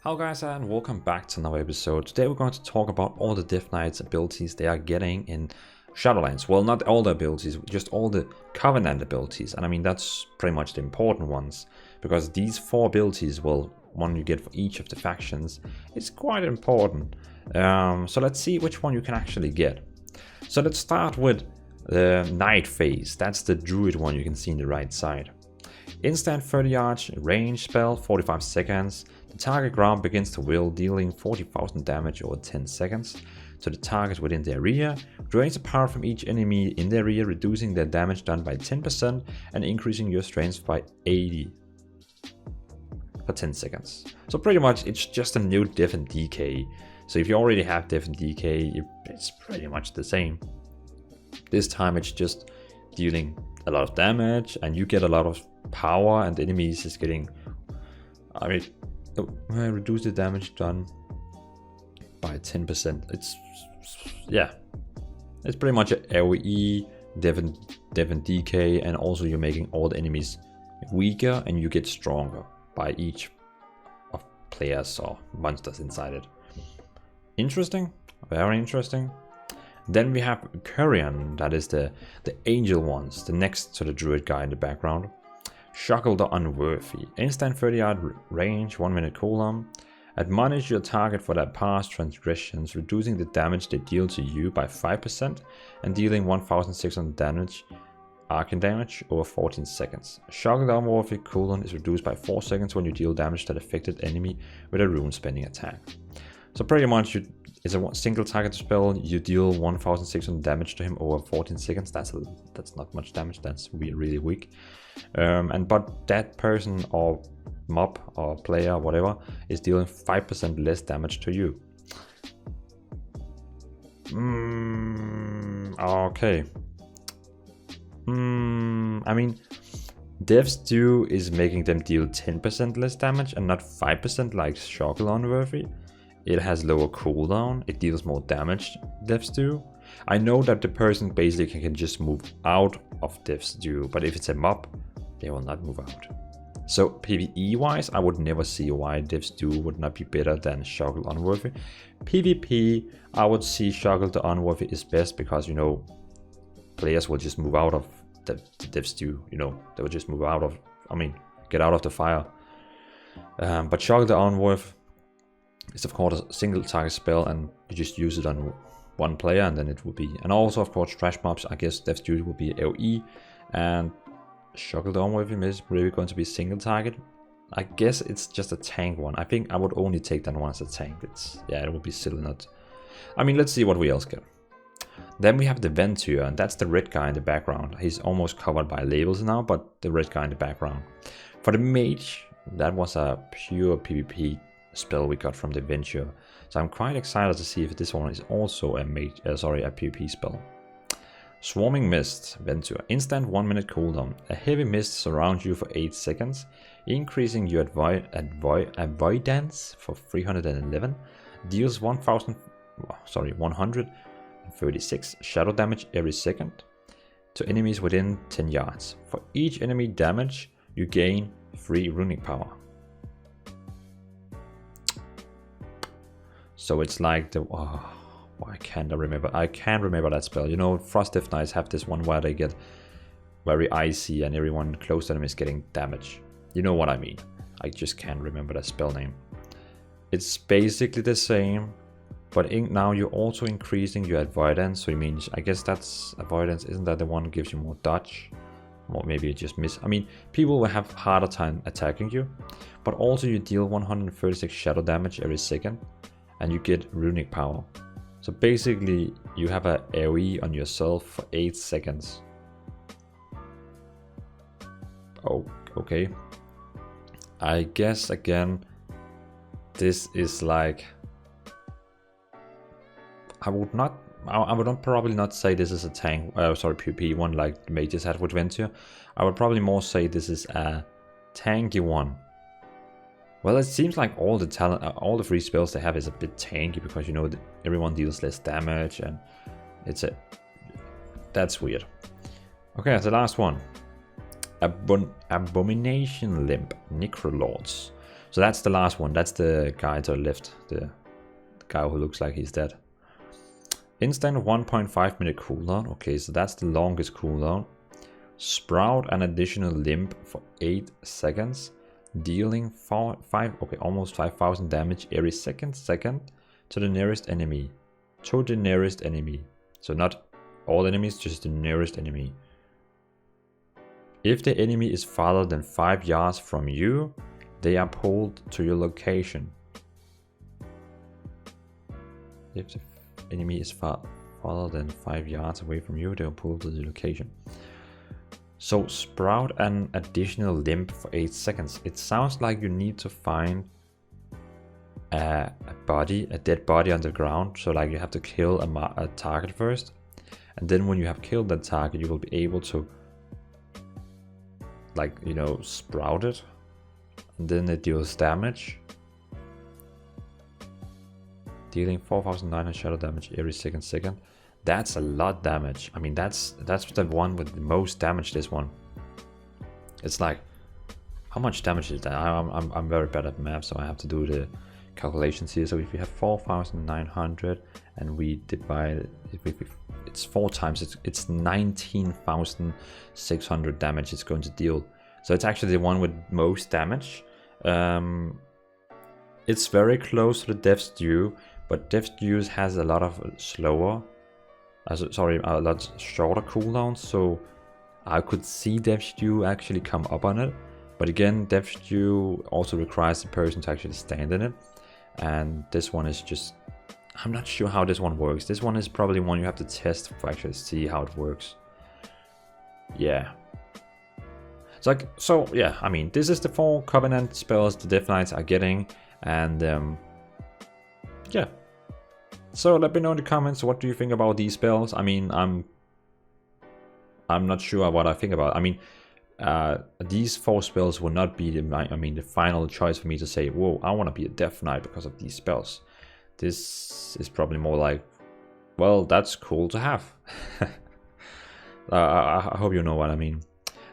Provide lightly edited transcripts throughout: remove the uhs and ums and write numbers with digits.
Hello guys and welcome back to another episode. Today we're going to talk about all the Death Knight's abilities they are getting in Shadowlands. Well, not all the abilities, just all the Covenant abilities. And I mean, that's pretty much the important ones. Because these 4 abilities, well, one you get for each of the factions, is quite important. So let's see which one you can actually get. So let's start with the Knight phase. That's the Druid one you can see in the right side. Instant 30 yards, range spell, 45 seconds. The target ground begins to will, dealing 40,000 damage over 10 seconds to the target within the area. Drains the power from each enemy in the area, reducing their damage done by 10% and increasing your strength by 80 for 10 seconds. So pretty much it's just a new Death and Decay. So if you already have Death and Decay, it's pretty much the same. This time it's just dealing a lot of damage and you get a lot of power, and the enemies is getting, I mean, reduce the damage done by 10%. It's, yeah, it's pretty much a AoE, Death and Decay, and also you're making all the enemies weaker and you get stronger by each of players or monsters inside it. Interesting, very interesting. Then we have Curion, that is the angel ones, the next to the Druid guy in the background. Shackle the Unworthy. Instant 30 yard range, 1 minute cooldown. Admonish your target for their past transgressions, reducing the damage they deal to you by 5% and dealing 1600 damage, arcane damage, over 14 seconds. Shackle the Unworthy cooldown is reduced by 4 seconds when you deal damage to the affected enemy with a rune spending attack. So pretty much it's a single target spell, you deal 1600 damage to him over 14 seconds. That's not much damage, that's really weak. But that person or mob or player or whatever is dealing 5% less damage to you. Okay. I mean, Death's Due is making them deal 10% less damage and not 5% like Shackle Unworthy. It has lower cooldown, it deals more damage, Death's Due. I know that the person basically can just move out of Death's Due, but if it's a mob, they will not move out. So PvE wise, I would never see why Death's Due would not be better than Shackle Unworthy. PvP, I would see Shackle the Unworthy is best because, you know, players will just move out of the Death's Due, you know, they will just move out of, get out of the fire. But Shackle the Unworthy, it's of course a single target spell and you just use it on one player and then it will be, and also of course trash mobs, I guess Death's Due will be AoE and Shackle the Unworthy is really going to be single target. I guess it's just a tank one. I think I would only take that one as a tank. It would be silly not. I mean, let's see what we else get. Then we have the Venture, and that's the red guy in the background. He's almost covered by labels now, but the red guy in the background. For the Mage, that was a pure PvP spell we got from the Venture, so I'm quite excited to see if this one is also a PvP spell. Swarming Mist, Venture, instant 1 minute cooldown. A heavy mist surrounds you for 8 seconds, increasing your avoidance for 311, deals 136 shadow damage every second to enemies within 10 yards. For each enemy damage, you gain 3 runic power. So it's like the why can't I remember? I can't remember that spell. You know, Frost Death Knights have this one where they get very icy and everyone close to them is getting damage. You know what I mean? I just can't remember that spell name. It's basically the same, but now you're also increasing your avoidance. So it means, I guess that's avoidance. Isn't that the one that gives you more dodge? Or maybe you just miss. I mean, people will have harder time attacking you, but also you deal 136 shadow damage every second. And you get runic power. So basically you have a AoE on yourself for 8 seconds. Oh, okay. I guess again, this is like, I would probably not say this is a tank, PvP one like the Mages had with Venture. I would probably more say this is a tanky one. Well, it seems like all the free spells they have is a bit tanky because, you know, everyone deals less damage and that's weird. Okay, the last one. Abomination Limb, Necrolords. So that's the last one. That's the guy to the left, the guy who looks like he's dead. Instant 1.5 minute cooldown. Okay, so that's the longest cooldown. Sprout an additional limb for 8 seconds, dealing almost 5,000 damage every second to the nearest enemy. So not all enemies, just the nearest enemy. If the enemy is farther than 5 yards from you, they are pulled to your location. If the enemy is farther than 5 yards away from you, they are pulled to the location. So sprout an additional limb for 8 seconds. It sounds like you need to find a dead body on the ground. So like you have to kill a target first. And then when you have killed that target, you will be able to, like, you know, sprout it. And then it deals damage. Dealing 4,900 shadow damage every second. That's a lot damage. I mean, that's the one with the most damage, this one. It's like, how much damage is that? I'm very bad at math, so I have to do the calculations here. So if we have 4,900 and we divide it, it's 4 times, it's 19,600 damage it's going to deal. So it's actually the one with most damage. It's very close to the Death's Due, but Death's Due has a lot of a lot shorter cooldowns, so I could see Death's Due actually come up on it. But again, Death's Due also requires the person to actually stand in it, and this one is just, I'm not sure how this one works. This one is probably one you have to test to actually see how it works. Yeah. So yeah, I mean, this is the 4 Covenant spells the Death Knights are getting, and yeah. So let me know in the comments, what do you think about these spells? I mean, I'm not sure what I think about. I mean, these 4 spells will not be the final choice for me to say, whoa, I want to be a Death Knight because of these spells. This is probably more like, well, that's cool to have. I hope you know what I mean.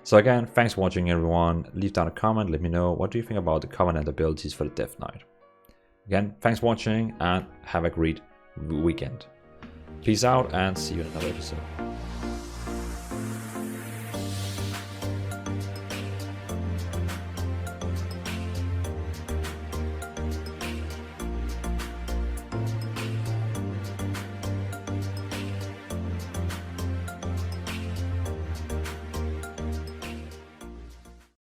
So again, thanks for watching, everyone. Leave down a comment, let me know what do you think about the Covenant abilities for the Death Knight. Again, thanks for watching and have a great weekend. Peace out and see you in another episode.